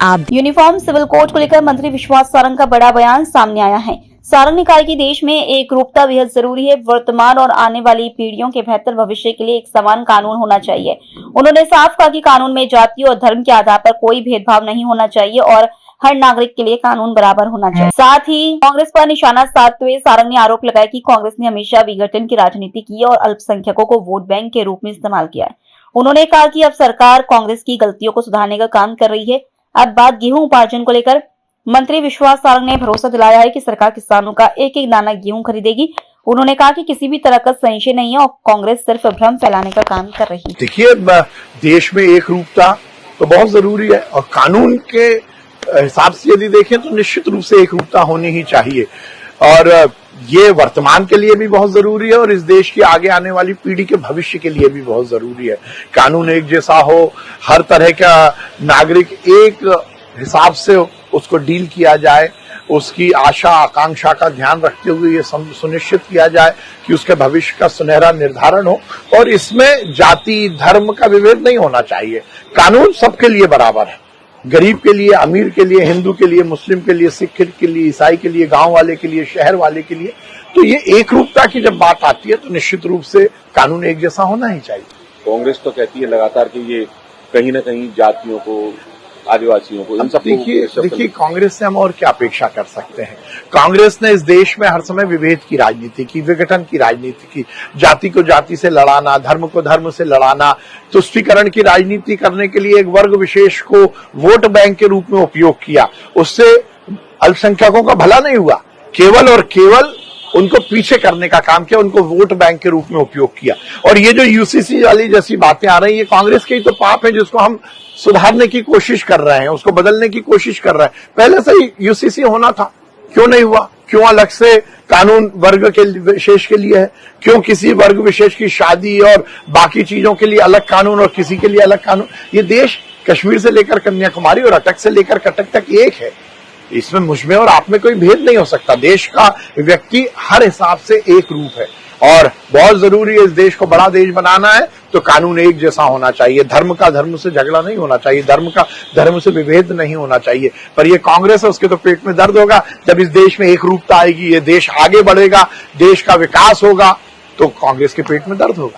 आप uniform civil code को लेकर मंत्री विश्वास सारंग का बड़ा बयान सामने आया है। सारंग ने कहा कि देश में एक रूपता बेहद जरूरी है। वर्तमान और आने वाली पीढ़ियों के बेहतर भविष्य के लिए एक समान कानून होना चाहिए। उन्होंने साफ कहा कि कानून में जाति और धर्म के आधार पर कोई भेदभाव नहीं होना चाहिए और हर नागरिक के लिए कानून बराबर होना चाहिए। साथ ही कांग्रेस पर निशाना साधते हुए सारंग ने आरोप लगाया कि कांग्रेस ने हमेशा विघटन की राजनीति की है और अल्पसंख्यकों को वोट बैंक के रूप में इस्तेमाल किया है। उन्होंने कहा कि अब सरकार कांग्रेस की गलतियों को सुधारने का काम कर रही है। अब बात गेहूं उपार्जन को लेकर मंत्री विश्वास सारंग ने भरोसा दिलाया है कि सरकार किसानों का एक एक दाना गेहूं खरीदेगी। उन्होंने कहा कि किसी भी तरह का संशय नहीं है और कांग्रेस सिर्फ भ्रम फैलाने का काम कर रही है। देखिए, देश में एक रूपता तो बहुत जरूरी है और कानून के हिसाब से यदि देखें तो निश्चित रूप से एक रूपता होनी ही चाहिए और ये वर्तमान के लिए भी बहुत जरूरी है और इस देश की आगे आने वाली पीढ़ी के भविष्य के लिए भी बहुत जरूरी है। कानून एक जैसा हो, हर तरह का नागरिक एक हिसाब से उसको डील किया जाए, उसकी आशा आकांक्षा का ध्यान रखते हुए ये सुनिश्चित किया जाए कि उसके भविष्य का सुनहरा निर्धारण हो और इसमें जाति धर्म का विभेद नहीं होना चाहिए। कानून सबके लिए बराबर है, गरीब के लिए, अमीर के लिए, हिंदू के लिए, मुस्लिम के लिए, सिख के लिए, ईसाई के लिए, गांव वाले के लिए, शहर वाले के लिए। तो ये एक रूपता की जब बात आती है तो निश्चित रूप से कानून एक जैसा होना ही चाहिए। कांग्रेस तो कहती है लगातार कि ये कहीं ना कहीं जातियों को, आदिवासियों को, इन सब देखिए कांग्रेस से हम और क्या अपेक्षा कर सकते हैं। कांग्रेस ने इस देश में हर समय विभेद की राजनीति की, विघटन की राजनीति की, जाति को जाति से लड़ाना, धर्म को धर्म से लड़ाना, तुष्टीकरण की राजनीति करने के लिए एक वर्ग विशेष को वोट बैंक के रूप में उपयोग किया। उससे अल्पसंख्यकों का भला नहीं हुआ, केवल और केवल उनको पीछे करने का काम किया, उनको वोट बैंक के रूप में उपयोग किया। और ये जो यूसीसी वाली जैसी बातें आ रही है, कांग्रेस के ही तो पाप है जिसको हम सुधारने की कोशिश कर रहे हैं, उसको बदलने की कोशिश कर रहे हैं। पहले से ही यूसीसी होना था, क्यों नहीं हुआ? क्यों अलग से कानून वर्ग के विशेष के लिए है? क्यों किसी वर्ग विशेष की शादी और बाकी चीजों के लिए अलग कानून और किसी के लिए अलग कानून? ये देश कश्मीर से लेकर कन्याकुमारी और अटक से लेकर कटक तक एक है। इसमें मुझमें और आप में कोई भेद नहीं हो सकता। देश का व्यक्ति हर हिसाब से एक रूप है और बहुत जरूरी है। इस देश को बड़ा देश बनाना है तो कानून एक जैसा होना चाहिए। धर्म का धर्म से झगड़ा नहीं होना चाहिए, धर्म का धर्म से विभेद नहीं होना चाहिए। पर ये कांग्रेस है, उसके तो पेट में दर्द होगा। जब इस देश में एक रूपता आएगी, ये देश आगे बढ़ेगा, देश का विकास होगा, तो कांग्रेस के पेट में दर्द होगा।